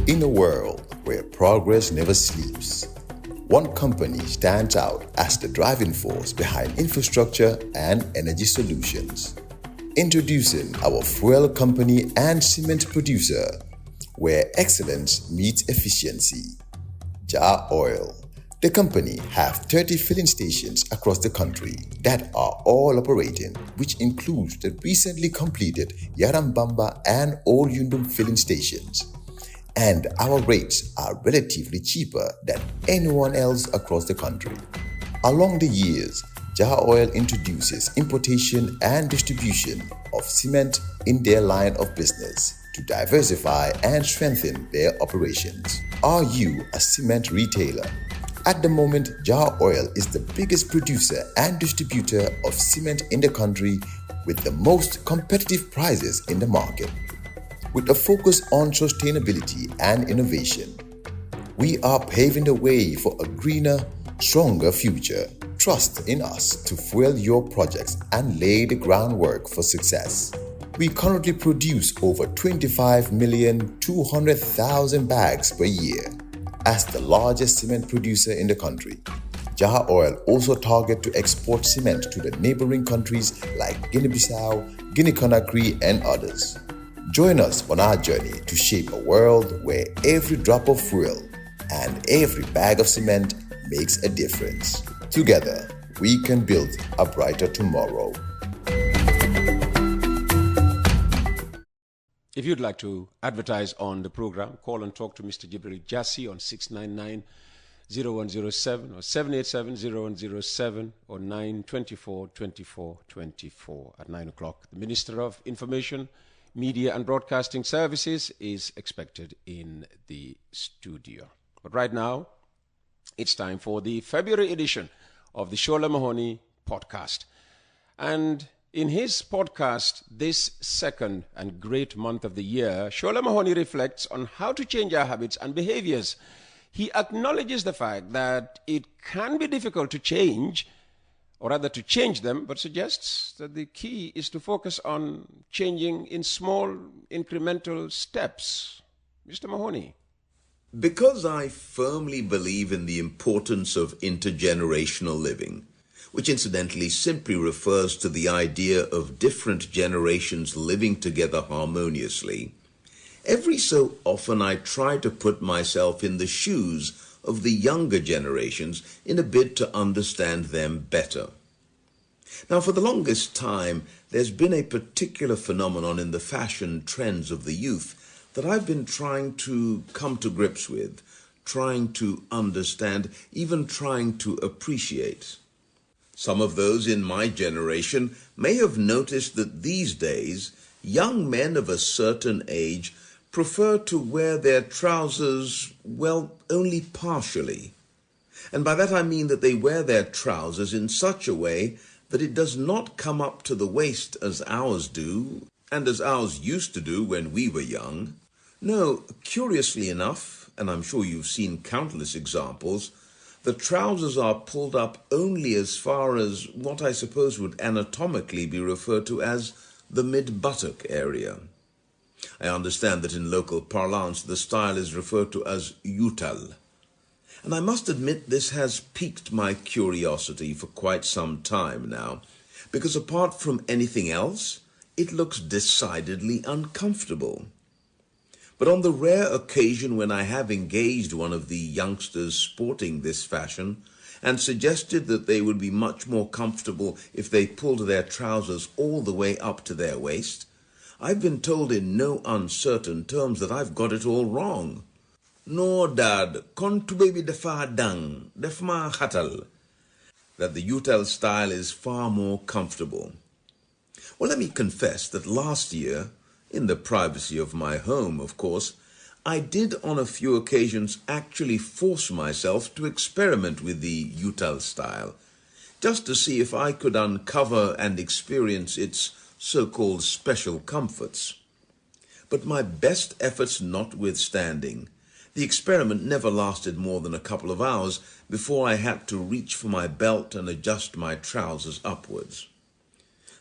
In a world where progress never sleeps, one company stands out as the driving force behind infrastructure and energy solutions. Introducing our fuel company and cement producer, where excellence meets efficiency. Jar Oil. The company have 30 filling stations across the country that are all operating, which includes the recently completed Yarambamba and Old Yundum filling stations. And our rates are relatively cheaper than anyone else across the country. Along the years, Jar Oil introduces importation and distribution of cement in their line of business to diversify and strengthen their operations. Are you a cement retailer? At the moment, Jar Oil is the biggest producer and distributor of cement in the country with the most competitive prices in the market. With a focus on sustainability and innovation, we are paving the way for a greener, stronger future. Trust in us to fuel your projects and lay the groundwork for success. We currently produce over 25,200,000 bags per year. As the largest cement producer in the country, Jar Oil also targets to export cement to the neighboring countries like Guinea-Bissau, Guinea-Conakry, and others. Join us on our journey to shape a world where every drop of fuel and every bag of cement makes a difference. Together, we can build a brighter tomorrow. If you'd like to advertise on the program, call and talk to Mr. Jibril Jassi on 699-0107 or 787-0107 or 924-2424 at 9 o'clock. The Minister of Information, Media and Broadcasting Services is expected in the studio. But right now, it's time for the February edition of the Sola Mahoney podcast. And in his podcast, this second and great month of the year, Sola Mahoney reflects on how to change our habits and behaviors. He acknowledges the fact that it can be difficult to change, or rather to change them, but suggests that the key is to focus on changing in small, incremental steps. Mr. Mahoney. Because I firmly believe in the importance of intergenerational living, which incidentally simply refers to the idea of different generations living together harmoniously, every so often I try to put myself in the shoes of the younger generations in a bid to understand them better. Now, for the longest time, there's been a particular phenomenon in the fashion trends of the youth that I've been trying to come to grips with, trying to understand, even trying to appreciate. Some of those in my generation may have noticed that these days, young men of a certain age prefer to wear their trousers, well, only partially. And by that I mean that they wear their trousers in such a way that it does not come up to the waist as ours do, and as ours used to do when we were young. No, curiously enough, and I'm sure you've seen countless examples, the trousers are pulled up only as far as what I suppose would anatomically be referred to as the mid-buttock area. I understand that in local parlance the style is referred to as yutal. And I must admit this has piqued my curiosity for quite some time now, because apart from anything else, it looks decidedly uncomfortable. But on the rare occasion when I have engaged one of the youngsters sporting this fashion and suggested that they would be much more comfortable if they pulled their trousers all the way up to their waist, I've been told in no uncertain terms that I've got it all wrong. No, Dad, kontu baby defa dang, defma khatal. That the yutal style is far more comfortable. Well, let me confess that last year, in the privacy of my home, of course, I did on a few occasions actually force myself to experiment with the yutal style, just to see if I could uncover and experience its so-called special comforts. But my best efforts notwithstanding, the experiment never lasted more than a couple of hours before I had to reach for my belt and adjust my trousers upwards.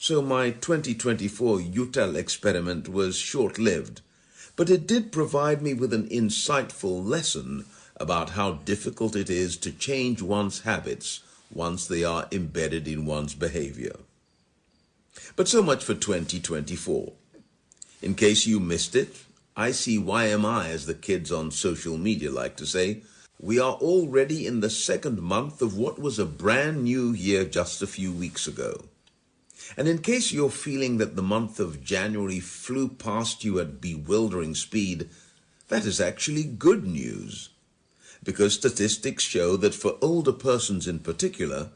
So my 2024 yutal experiment was short-lived, But it did provide me with an insightful lesson about how difficult it is to change one's habits once they are embedded in one's behavior. But so much for 2024. In case you missed it, ICYMI, as the kids on social media like to say, we are already in the second month of what was a brand new year just a few weeks ago. And in case you're feeling that the month of January flew past you at bewildering speed, that is actually good news. Because statistics show that for older persons in particular,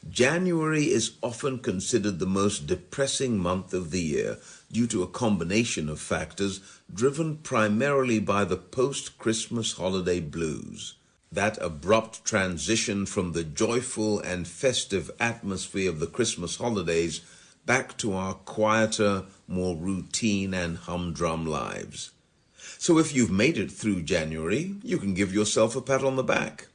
January is often considered the most depressing month of the year due to a combination of factors driven primarily by the post-Christmas holiday blues. That abrupt transition from the joyful and festive atmosphere of the Christmas holidays back to our quieter, more routine and humdrum lives. So if you've made it through January, you can give yourself a pat on the back.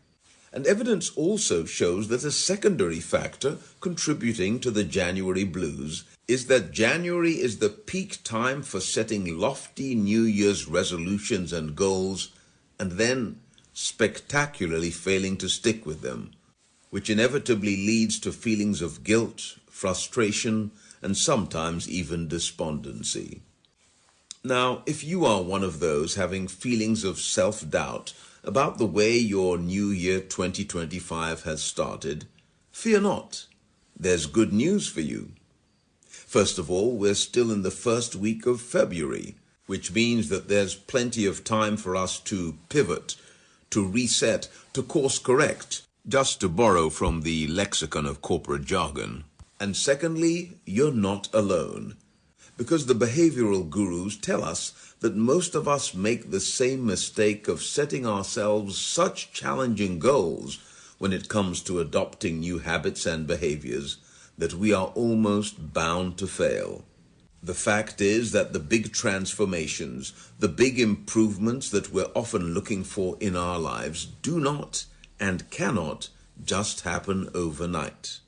And evidence also shows that a secondary factor contributing to the January blues is that January is the peak time for setting lofty New Year's resolutions and goals, and then spectacularly failing to stick with them, which inevitably leads to feelings of guilt, frustration, and sometimes even despondency. Now, if you are one of those having feelings of self-doubt about the way your new year 2025 has started, fear not. There's good news for you. First of all, we're still in the first week of February, which means that there's plenty of time for us to pivot, to reset, to course correct, just to borrow from the lexicon of corporate jargon. And secondly, you're not alone, because the behavioral gurus tell us that most of us make the same mistake of setting ourselves such challenging goals when it comes to adopting new habits and behaviors that we are almost bound to fail. The fact is that the big transformations, the big improvements that we're often looking for in our lives do not and cannot just happen overnight.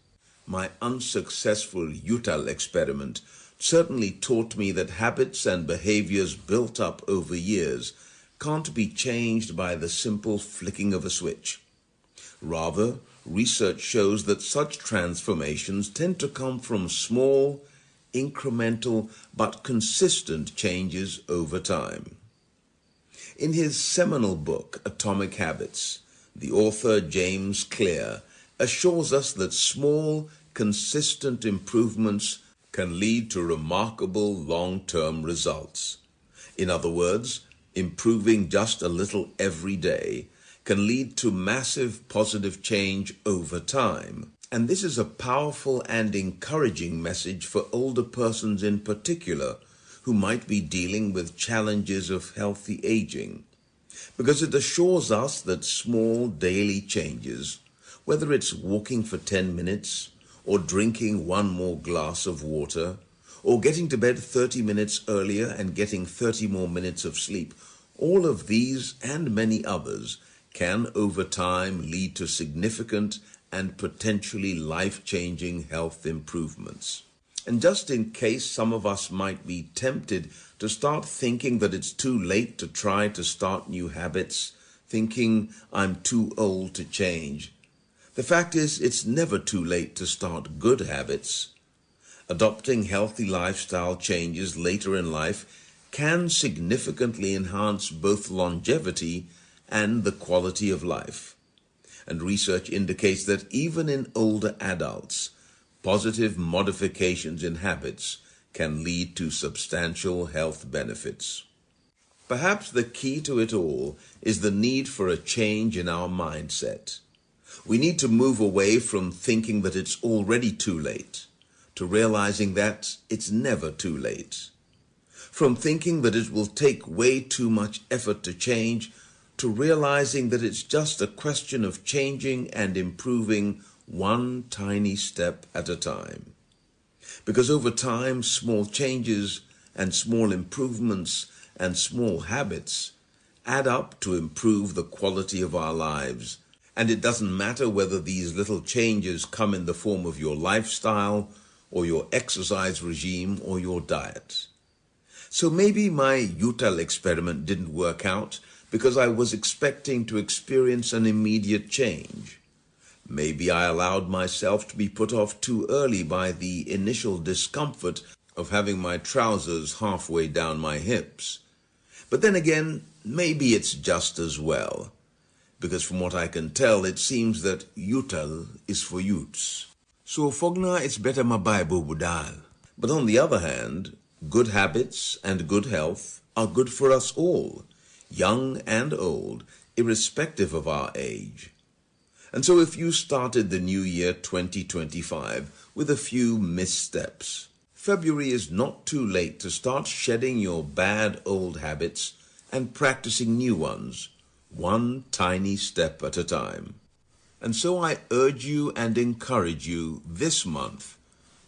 My unsuccessful Utah experiment certainly taught me that habits and behaviors built up over years can't be changed by the simple flicking of a switch. Rather, research shows that such transformations tend to come from small, incremental, but consistent changes over time. In his seminal book, Atomic Habits, the author James Clear assures us that small, consistent improvements can lead to remarkable long-term results. In other words, improving just a little every day can lead to massive positive change over time. And this is a powerful and encouraging message for older persons in particular who might be dealing with challenges of healthy aging, because it assures us that small daily changes, whether it's walking for 10 minutes, or drinking one more glass of water, or getting to bed 30 minutes earlier and getting 30 more minutes of sleep, all of these and many others can over time lead to significant and potentially life-changing health improvements. And just in case some of us might be tempted to start thinking that it's too late to try to start new habits, thinking I'm too old to change, the fact is, it's never too late to start good habits. Adopting healthy lifestyle changes later in life can significantly enhance both longevity and the quality of life. And research indicates that even in older adults, positive modifications in habits can lead to substantial health benefits. Perhaps the key to it all is the need for a change in our mindset. We need to move away from thinking that it's already too late, to realizing that it's never too late. From thinking that it will take way too much effort to change, to realizing that it's just a question of changing and improving one tiny step at a time. Because over time, small changes and small improvements and small habits add up to improve the quality of our lives. And it doesn't matter whether these little changes come in the form of your lifestyle or your exercise regime or your diet. So maybe my UTAL experiment didn't work out because I was expecting to experience an immediate change. Maybe I allowed myself to be put off too early by the initial discomfort of having my trousers halfway down my hips. But then again, maybe it's just as well, because from what I can tell, it seems that UTAL is for youths. So fogna it's better my Bible budal. But on the other hand, good habits and good health are good for us all, young and old, irrespective of our age. And so if you started the new year 2025 with a few missteps, February is not too late to start shedding your bad old habits and practicing new ones, one tiny step at a time. And so I urge you and encourage you this month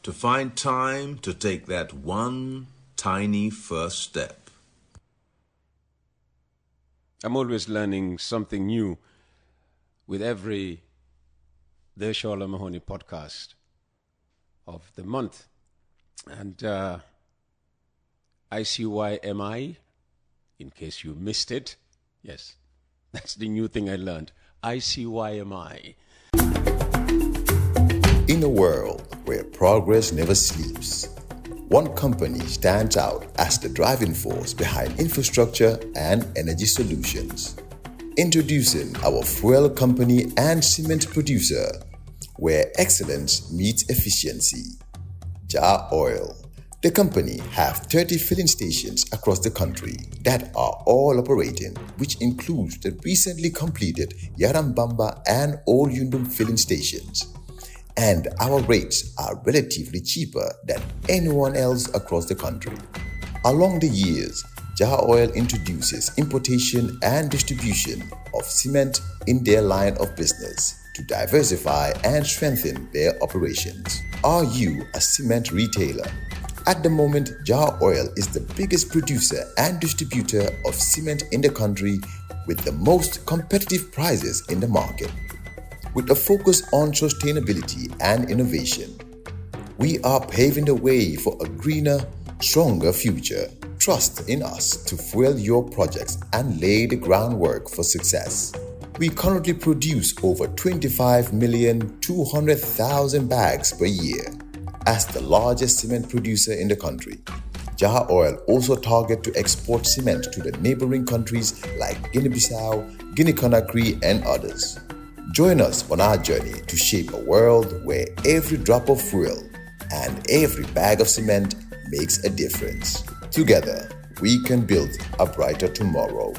to find time to take that one tiny first step. I'm always learning something new with every The Sola Mahoney podcast of the month. And ICYMI, in case you missed it, yes, that's the new thing I learned. ICYMI. In a world where progress never sleeps, one company stands out as the driving force behind infrastructure and energy solutions. Introducing our fuel company and cement producer, where excellence meets efficiency. Jar Oil. The company have 30 filling stations across the country that are all operating, which includes the recently completed Yarambamba and Old Yundum filling stations. And our rates are relatively cheaper than anyone else across the country. Along the years, Jar Oil introduces importation and distribution of cement in their line of business to diversify and strengthen their operations. Are you a cement retailer? At the moment, Jar Oil is the biggest producer and distributor of cement in the country with the most competitive prices in the market. With a focus on sustainability and innovation, we are paving the way for a greener, stronger future. Trust in us to fuel your projects and lay the groundwork for success. We currently produce over 25,200,000 bags per year. As the largest cement producer in the country, Jar Oil also targets to export cement to the neighboring countries like Guinea-Bissau, Guinea-Conakry, and others. Join us on our journey to shape a world where every drop of fuel and every bag of cement makes a difference. Together, we can build a brighter tomorrow.